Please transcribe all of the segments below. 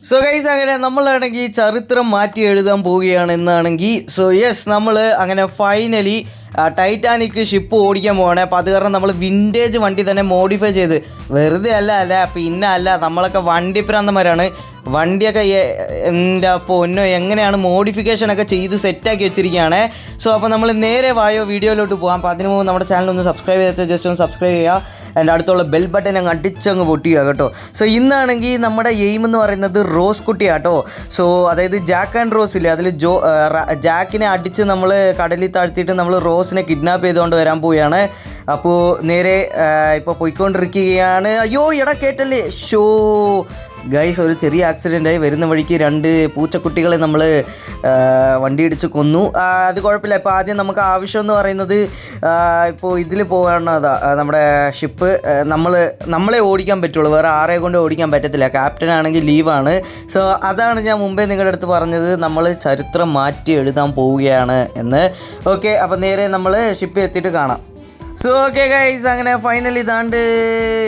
So guys അങ്ങനെ നമ്മളാണെങ്കിൽ ചരിത്രം മാറ്റി എഴുതാൻ പോവുകയാണ് എന്നാണെങ്കിൽ സോ യെസ് നമ്മൾ അങ്ങനെ ഫൈനലി ടൈറ്റാനിക് ഷിപ്പ് ഓടിക്കാൻ പോവാണ്. അപ്പോൾ അത് കാരണം നമ്മൾ വിൻറ്റേജ് വണ്ടി തന്നെ മോഡിഫൈ ചെയ്ത് വെറുതെ അല്ല പിന്നെ നമ്മളൊക്കെ വണ്ടി പ്രാന്തന്മാരാണ്. വണ്ടിയൊക്കെ എൻ്റെ പൊന്നോ എങ്ങനെയാണ് മോഡിഫിക്കേഷനൊക്കെ ചെയ്ത് സെറ്റാക്കി വെച്ചിരിക്കുകയാണ്. സോ അപ്പോൾ നമ്മൾ നേരെ വായോ വീഡിയോയിലോട്ട് പോകാം. അപ്പോൾ അതിന് മുമ്പ് നമ്മുടെ ചാനൽ ഒന്ന് സബ്സ്ക്രൈബ് ചെയ്തിട്ട് ജസ്റ്റ് ഒന്ന് സബ്സ്ക്രൈബ് ചെയ്യുക. എൻ്റെ അടുത്തുള്ള ബെൽ ബട്ടൺ അങ്ങ് അടിച്ചങ്ങ് പൊട്ടിക്കുക കേട്ടോ. സോ ഇന്നാണെങ്കിൽ നമ്മുടെ എയിം എന്ന് പറയുന്നത് റോസ് കുട്ടിയാട്ടോ. സോ അതായത് ജാക്ക് ആൻഡ് റോസ് ഇല്ലേ, അതിൽ ജാക്കിനെ അടിച്ച് നമ്മൾ കടലിൽ താഴ്ത്തിയിട്ട് നമ്മൾ റോസിനെ കിഡ്നാപ്പ് ചെയ്തുകൊണ്ട് വരാൻ പോവുകയാണ്. അപ്പോൾ നേരെ ഇപ്പോൾ പോയിക്കൊണ്ടിരിക്കുകയാണ്. അയ്യോ എടാ കേട്ടല്ലേ ഷോ ഗൈസ്, ഒരു ചെറിയ ആക്സിഡൻ്റായി. വരുന്ന വഴിക്ക് 2 പൂച്ചക്കുട്ടികളെ നമ്മൾ വണ്ടി ഇടിച്ച് കൊന്നു. അത് കുഴപ്പമില്ല. ഇപ്പോൾ ആദ്യം നമുക്ക് ആവശ്യം എന്ന് പറയുന്നത് ഇപ്പോൾ ഇതിൽ പോകണതാ, നമ്മുടെ ഷിപ്പ് നമ്മളെ ഓടിക്കാൻ പറ്റുള്ളൂ, വേറെ ആരെ കൊണ്ട് ഓടിക്കാൻ പറ്റത്തില്ല. ക്യാപ്റ്റൻ ആണെങ്കിൽ ലീവാണ്. സോ അതാണ് ഞാൻ മുമ്പേ നിങ്ങളുടെ അടുത്ത് പറഞ്ഞത്, നമ്മൾ ചരിത്രം മാറ്റി എഴുതാൻ പോവുകയാണ് എന്ന്. ഓക്കെ, അപ്പോൾ നേരെ നമ്മൾ ഷിപ്പ് എത്തിയിട്ട് കാണാം. സോ ഓക്കെ ഗൈസ്, അങ്ങനെ ഫൈനലി ഇതാണ്ട്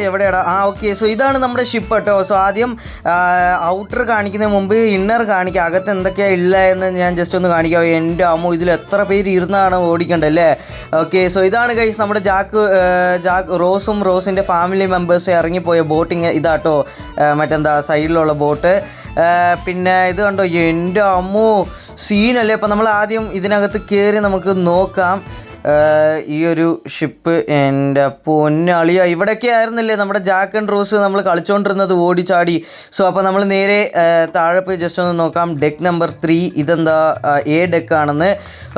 എവിടെയാടാ ഓക്കെ. സോ ഇതാണ് നമ്മുടെ ഷിപ്പ് കേട്ടോ. സോ ആദ്യം ഔട്ടർ കാണിക്കുന്നതിന് മുമ്പ് ഇന്നർ കാണിക്കുക, അകത്ത് എന്തൊക്കെയാണ് ഇല്ല എന്ന് ഞാൻ ജസ്റ്റ് ഒന്ന് കാണിക്കാം. എൻ്റെ അമ്മോ, ഇതിൽ എത്ര പേര് ഇരുന്നാണ് ഓടിക്കണ്ടല്ലേ. ഓക്കെ, സോ ഇതാണ് ഗൈസ് നമ്മുടെ റോസും റോസിൻ്റെ ഫാമിലി മെമ്പേഴ്സ് ഇറങ്ങിപ്പോയ ബോട്ടിങ് ഇതാട്ടോ, മറ്റെന്താ സൈഡിലുള്ള ബോട്ട്. പിന്നെ ഇത് കണ്ടോ, എൻ്റെ അമ്മോ സീനല്ലേ. അപ്പോൾ നമ്മൾ ആദ്യം ഇതിനകത്ത് കയറി നമുക്ക് നോക്കാം ഈ ഒരു ഷിപ്പ്. എൻ്റെ പൊന്നളിയ, ഇവിടെയൊക്കെ ആയിരുന്നില്ലേ നമ്മുടെ ജാക്ക് ആൻഡ് റോസ് നമ്മൾ കളിച്ചുകൊണ്ടിരുന്നത് ഓടിച്ചാടി. സോ അപ്പോൾ നമ്മൾ നേരെ താഴെ പോയി ജസ്റ്റ് ഒന്ന് നോക്കാം. ഡെക്ക് നമ്പർ 3 ഇതെന്താ എ ഡെക്കാണെന്ന്.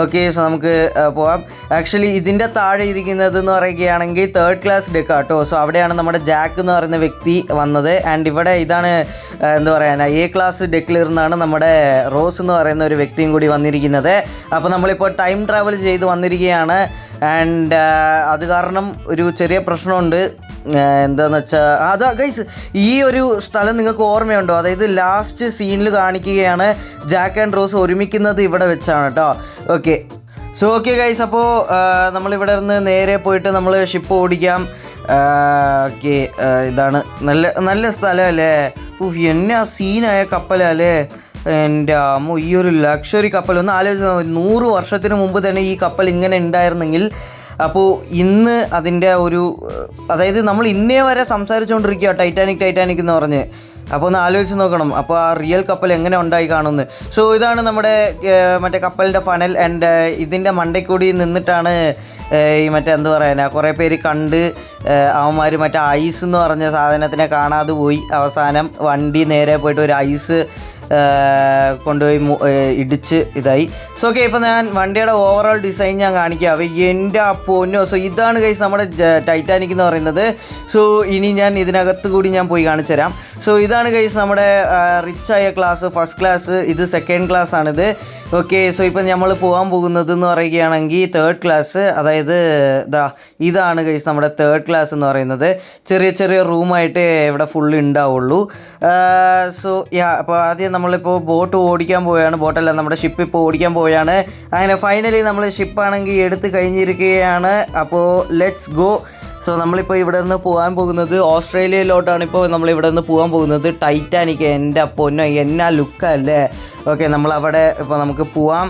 ഓക്കെ, സോ നമുക്ക് പോകാം. ആക്ച്വലി ഇതിൻ്റെ താഴെ ഇരിക്കുന്നത് എന്ന് പറയുകയാണെങ്കിൽ 3rd ക്ലാസ് ഡെക്കാട്ടോ. സോ അവിടെയാണ് നമ്മുടെ ജാക്ക് എന്ന് പറയുന്ന വ്യക്തി വന്നത്. ആൻഡ് ഇവിടെ ഇതാണ് എന്താ പറയുക, എ ക്ലാസ് ഡെക്കിലിരുന്നാണ് നമ്മുടെ റോസ് എന്ന് പറയുന്ന ഒരു വ്യക്തിയും കൂടി വന്നിരിക്കുന്നത്. അപ്പോൾ നമ്മളിപ്പോൾ ടൈം ട്രാവൽ ചെയ്ത് വന്നിരിക്കുകയാണ്. ആൻഡ് അത് കാരണം ഒരു ചെറിയ പ്രശ്നമുണ്ട്. എന്താണെന്ന് വെച്ചാൽ അതാ ഗൈസ്, ഈ ഒരു സ്ഥലം നിങ്ങൾക്ക് ഓർമ്മയുണ്ടോ? അതായത് ലാസ്റ്റ് സീനിൽ കാണിക്കുകയാണ് ജാക്ക് ആൻഡ് റോസ് ഒരുമിക്കുന്നത് ഇവിടെ വെച്ചാണ് കേട്ടോ. ഓക്കെ, സോ ഓക്കെ ഗൈസ്, അപ്പോൾ നമ്മളിവിടെ നിന്ന് നേരെ പോയിട്ട് നമ്മൾ ഷിപ്പ് ഓടിക്കാം. ഓക്കെ, ഇതാണ് നല്ല സ്ഥലമല്ലേ. എന്നെ ആ സീനായ കപ്പലല്ലേ എൻ്റെ അമ്മ. ഈ ഒരു ലക്ഷറി കപ്പൽ ഒന്ന് ആലോചിച്ച്, 100 വർഷത്തിന് മുമ്പ് തന്നെ ഈ കപ്പൽ ഇങ്ങനെ ഉണ്ടായിരുന്നെങ്കിൽ അപ്പോൾ ഇന്ന് അതിൻ്റെ അതായത് നമ്മൾ ഇന്നേ വരെ സംസാരിച്ചുകൊണ്ടിരിക്കുക ടൈറ്റാനിക് എന്ന് പറഞ്ഞ്. അപ്പോൾ ഒന്ന് ആലോചിച്ച് നോക്കണം, അപ്പോൾ ആ റിയൽ കപ്പൽ എങ്ങനെ ഉണ്ടായി കാണുമെന്ന്. സോ ഇതാണ് നമ്മുടെ മറ്റേ കപ്പലിൻ്റെ ഫനൽ. ആൻഡ് ഇതിൻ്റെ മണ്ടയിൽ കൂടി നിന്നിട്ടാണ് ഈ എന്താ പറയുക, കുറേ പേര് കണ്ട് അവന്മാർ മറ്റേ ഐസ് എന്ന് പറഞ്ഞ സാധനത്തിനെ കാണാതെ പോയി. അവസാനം വണ്ടി നേരെ പോയിട്ട് ഒരു ഐസ് കൊണ്ടുപോയി ഇടിച്ച് ഇതായി. സോ ഓക്കെ, ഇപ്പോൾ ഞാൻ വണ്ടിയുടെ ഓവറോൾ ഡിസൈൻ ഞാൻ കാണിക്കാം. എൻ്റെ പൊന്നോ. സോ ഇതാണ് ഗൈസ് നമ്മുടെ ടൈറ്റാനിക് എന്ന് പറയുന്നത്. സോ ഇനി ഞാൻ ഇതിനകത്ത് കൂടി ഞാൻ പോയി കാണിച്ചു തരാം. സോ ഇതാണ് ഗൈസ് നമ്മുടെ റിച്ചായ ക്ലാസ്, ഫസ്റ്റ് ക്ലാസ്. ഇത് 2nd ക്ലാസ് ആണിത്. ഓക്കെ, സോ ഇപ്പം നമ്മൾ പോകാൻ പോകുന്നത് എന്ന് പറയുകയാണെങ്കിൽ 3rd ക്ലാസ്. അതായത് ഇതാണ് ഗൈസ് നമ്മുടെ 3rd ക്ലാസ് എന്ന് പറയുന്നത്. ചെറിയ റൂമായിട്ട് ഇവിടെ ഫുള്ള് ഉണ്ടാവുള്ളൂ. സോ അപ്പോൾ ആദ്യം നമ്മളിപ്പോൾ ബോട്ട് ഓടിക്കാൻ പോവുകയാണ്. ബോട്ടല്ല, നമ്മുടെ ഷിപ്പ് ഇപ്പോൾ ഓടിക്കാൻ പോവുകയാണ്. അങ്ങനെ ഫൈനലി നമ്മൾ ഷിപ്പാണെങ്കിൽ എടുത്ത് കഴിഞ്ഞിരിക്കുകയാണ്. അപ്പോൾ ലെറ്റ്സ് ഗോ. സോ നമ്മളിപ്പോൾ ഇവിടെ നിന്ന് പോകാൻ പോകുന്നത് ഓസ്ട്രേലിയയിലോട്ടാണ്. ഇപ്പോൾ നമ്മളിവിടെ നിന്ന് പോകാൻ പോകുന്നത് ടൈറ്റാനിക്. എൻ്റെ പൊന്നോ എന്നാ ലുക്കല്ലേ. ഓക്കെ, നമ്മളവിടെ ഇപ്പോൾ നമുക്ക് പോവാം.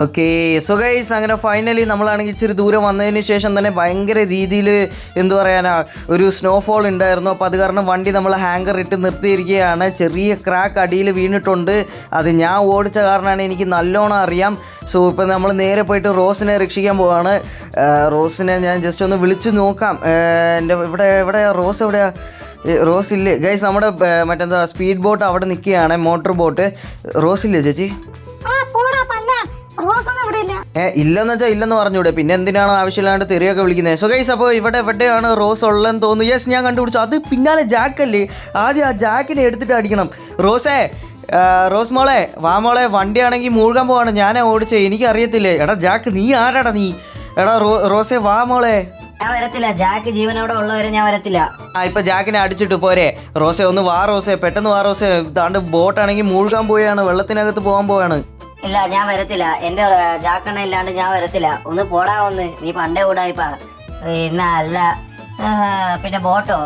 ഓക്കെ, സോ ഗൈസ്, അങ്ങനെ ഫൈനലി നമ്മളാണെങ്കിൽ ഇച്ചിരി ദൂരം വന്നതിന് ശേഷം തന്നെ ഭയങ്കര രീതിയിൽ എന്തു പറയാനാ ഒരു സ്നോഫോൾ ഉണ്ടായിരുന്നു. അപ്പോൾ അത് കാരണം വണ്ടി നമ്മൾ ഹാങ്കർ ഇട്ട് നിർത്തിയിരിക്കുകയാണ്. ചെറിയ ക്രാക്ക് അടിയിൽ വീണിട്ടുണ്ട്. അത് ഞാൻ ഓടിച്ച കാരണമാണ്, എനിക്ക് നല്ലോണം അറിയാം. സോ ഇപ്പോൾ നമ്മൾ നേരെ പോയിട്ട് റോസിനെ രക്ഷിക്കാൻ പോവാണ്. റോസിനെ ഞാൻ ജസ്റ്റ് ഒന്ന് വിളിച്ച് നോക്കാം. എൻ്റെ ഇവിടെ റോസ് എവിടെയാ? റോസ് ഇല്ലേ ഗൈസ്? നമ്മുടെ മറ്റെന്താ സ്പീഡ് ബോട്ട് അവിടെ നിൽക്കുകയാണ്, മോട്ടോർ ബോട്ട്. റോസ് ഇല്ലേ ചേച്ചി? ഇല്ലെന്ന് വെച്ചാൽ ഇല്ലെന്ന് പറഞ്ഞൂടെ, പിന്നെ എന്തിനാണ് ആവശ്യമില്ലാണ്ട് തെറിയൊക്കെ വിളിക്കുന്നത്. സോ ഗൈസ്, അപ്പോൾ എവിടെയാണ് റോസ് ഉള്ളതെന്ന് തോന്നുന്നു. യെസ്, ഞാൻ കണ്ടുപിടിച്ചു. അത് പിന്നാലെ ജാക്കല്ലേ. ആദ്യം ആ ജാക്കിനെ എടുത്തിട്ട് അടിക്കണം. റോസ് മോളെ വാ മോളെ, വണ്ടിയാണെങ്കിൽ മുഴുകാൻ പോവാണ്. ഞാനേ ഓടിച്ചേ, എനിക്കറിയത്തില്ലേ. എടാ ജാക്ക്, നീ ആരാടാ നീ? എടാ റോസേ വാ മോളെ. ഞാൻ വരത്തില്ല, ജാക്ക് ജീവനോടെ ഉള്ളവരെ ഞാൻ വരത്തില്ല. ഇപ്പൊ ജാക്കിനെ അടിച്ചിട്ട് പോരെ. റോസേ ഒന്ന് വാ റോസേ, പെട്ടെന്ന് വാ റോസേ. താണ്ട് ബോട്ടാണെങ്കിൽ മുഴുകാൻ പോയാണ്, വെള്ളത്തിനകത്ത് പോകാൻ പോവാണ്. ഇല്ല, ഞാൻ വരത്തില്ല. എന്റെ ജാക്കണ്ണ ഇല്ലാണ്ട് ഞാൻ വരത്തില്ല. ഒന്ന് പോടാ, ഒന്ന് നീ പണ്ടേ കൂടായിപ്പാ. പിന്നെ അല്ല, പിന്നെ ബോട്ടോ?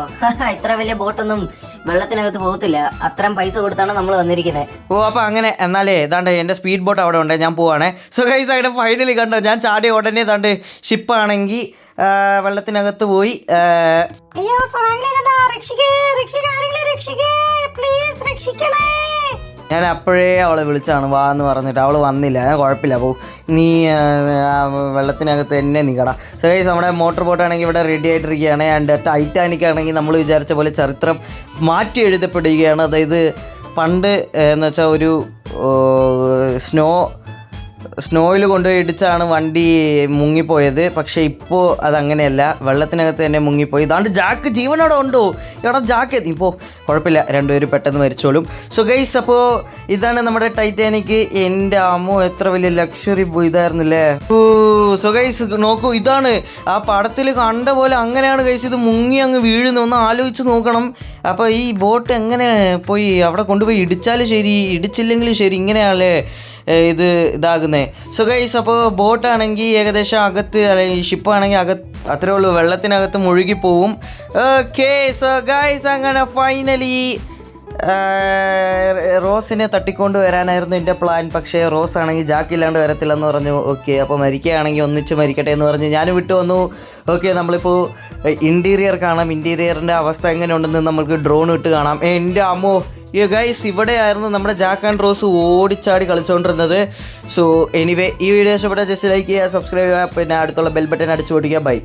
ഇത്ര വലിയ ബോട്ടൊന്നും വെള്ളത്തിനകത്ത് പോകത്തില്ല. അത്രയും പൈസ കൊടുത്താണ് നമ്മൾ വന്നിരിക്കുന്നത്. ഓ അപ്പോൾ അങ്ങനെ എന്നാലേ ഏതാണ്ട് എൻ്റെ സ്പീഡ് ബോട്ട് അവിടെ ഉണ്ട്, ഞാൻ പോവാണേ. സോ ഗൈസ് അങ്ങനെ ഫൈനലി കണ്ടോ, ഞാൻ ചാടിയ ഉടനെ ഏതാണ്ട് ഷിപ്പാണെങ്കിൽ വെള്ളത്തിനകത്ത് പോയി. അയ്യോ ഫ്രാങ്ക്ലിൻ രക്ഷിക്കേ, പ്ലീസ് രക്ഷിക്കണേ. ഞാൻ അപ്പോഴേ അവളെ വിളിച്ചാണ് വാ എന്ന് പറഞ്ഞിട്ട്, അവൾ വന്നില്ല. കുഴപ്പമില്ല, അപ്പോൾ നീ വെള്ളത്തിനകത്ത് തന്നെ നിൽക്കടാ. സോ ഗൈസ് നമ്മുടെ മോട്ടോർ ബോട്ടാണെങ്കിൽ ഇവിടെ റെഡി ആയിട്ടിരിക്കുകയാണ്. ആൻഡ് ടൈറ്റാനിക് ആണെങ്കിൽ നമ്മൾ വിചാരിച്ച പോലെ ചരിത്രം മാറ്റി എഴുതപ്പെടുകയാണ്. അതായത് പണ്ട് എന്ന് വെച്ചാൽ ഒരു സ്നോയിൽ കൊണ്ടുപോയി ഇടിച്ചാണ് വണ്ടി മുങ്ങിപ്പോയത്. പക്ഷേ ഇപ്പോൾ അതങ്ങനെയല്ല, വെള്ളത്തിനകത്ത് തന്നെ മുങ്ങിപ്പോയി. ഇതാണ്ട് ജാക്ക് ജീവനോടെ ഉണ്ടോ? എടാ ജാക്ക് ഇപ്പോൾ കുഴപ്പമില്ല, രണ്ടുപേരും പെട്ടെന്ന് മരിച്ചോളും. സോ ഗൈസ് അപ്പോൾ ഇതാണ് നമ്മുടെ ടൈറ്റാനിക്. എൻ്റെ അമ്മോ എത്ര വലിയ ലക്ഷറി ഇതായിരുന്നില്ലേ. ഓ സോ ഗൈസ് നോക്കൂ, ഇതാണ് ആ പടത്തിൽ കണ്ട പോലെ അങ്ങനെയാണ് ഗൈസ് ഇത് മുങ്ങി അങ്ങ് വീഴുന്നു. ഒന്ന് ആലോചിച്ച് നോക്കണം. അപ്പോൾ ഈ ബോട്ട് എങ്ങനെ പോയി അവിടെ കൊണ്ടുപോയി ഇടിച്ചാലും ശരി, ഇടിച്ചില്ലെങ്കിലും ശരി, ഇങ്ങനെയാണല്ലേ ഇത് ഇതാകുന്നത്. സോ ഗൈസ് അപ്പോൾ ബോട്ടാണെങ്കിൽ ഏകദേശം അകത്ത്, അല്ലെങ്കിൽ ഷിപ്പാണെങ്കിൽ അത്രേ ഉള്ളൂ, വെള്ളത്തിനകത്ത് മുഴുകിപ്പോവും. ഓക്കെ സോ ഗൈസ് അങ്ങനെ ഫൈനലി റോസിനെ തട്ടിക്കൊണ്ട് വരാനായിരുന്നു എൻ്റെ പ്ലാൻ. പക്ഷേ റോസ് ആണെങ്കിൽ ജാക്കില്ലാണ്ട് വരത്തില്ലെന്ന് പറഞ്ഞു. ഓക്കെ അപ്പോൾ മരിക്കുകയാണെങ്കിൽ ഒന്നിച്ച് മരിക്കട്ടെ എന്ന് പറഞ്ഞ് ഞാൻ വിട്ടു വന്നു. ഓക്കെ നമ്മളിപ്പോൾ ഇൻറ്റീരിയർ കാണാം. ഇൻറ്റീരിയറിൻ്റെ അവസ്ഥ എങ്ങനെയുണ്ടെന്ന് നമുക്ക് ഡ്രോൺ ഇട്ട് കാണാം. എൻ്റെ അമ്മോ ഗൈസ് ഇവിടെയായിരുന്നു നമ്മുടെ ജാക്ക് ആൻഡ് റോസ് ഓടിച്ചാടി കളിച്ചുകൊണ്ടിരുന്നത്. സോ എനിവേ ഈ വീഡിയോ ഇഷ്ടപ്പെട്ടാൽ ജസ്റ്റ് ലൈക്ക് ചെയ്യുക, സബ്സ്ക്രൈബ് ചെയ്യുക, പിന്നെ അടുത്തുള്ള ബെൽ ബട്ടൺ അടിച്ചു പൊട്ടിക്കുക. ബൈ.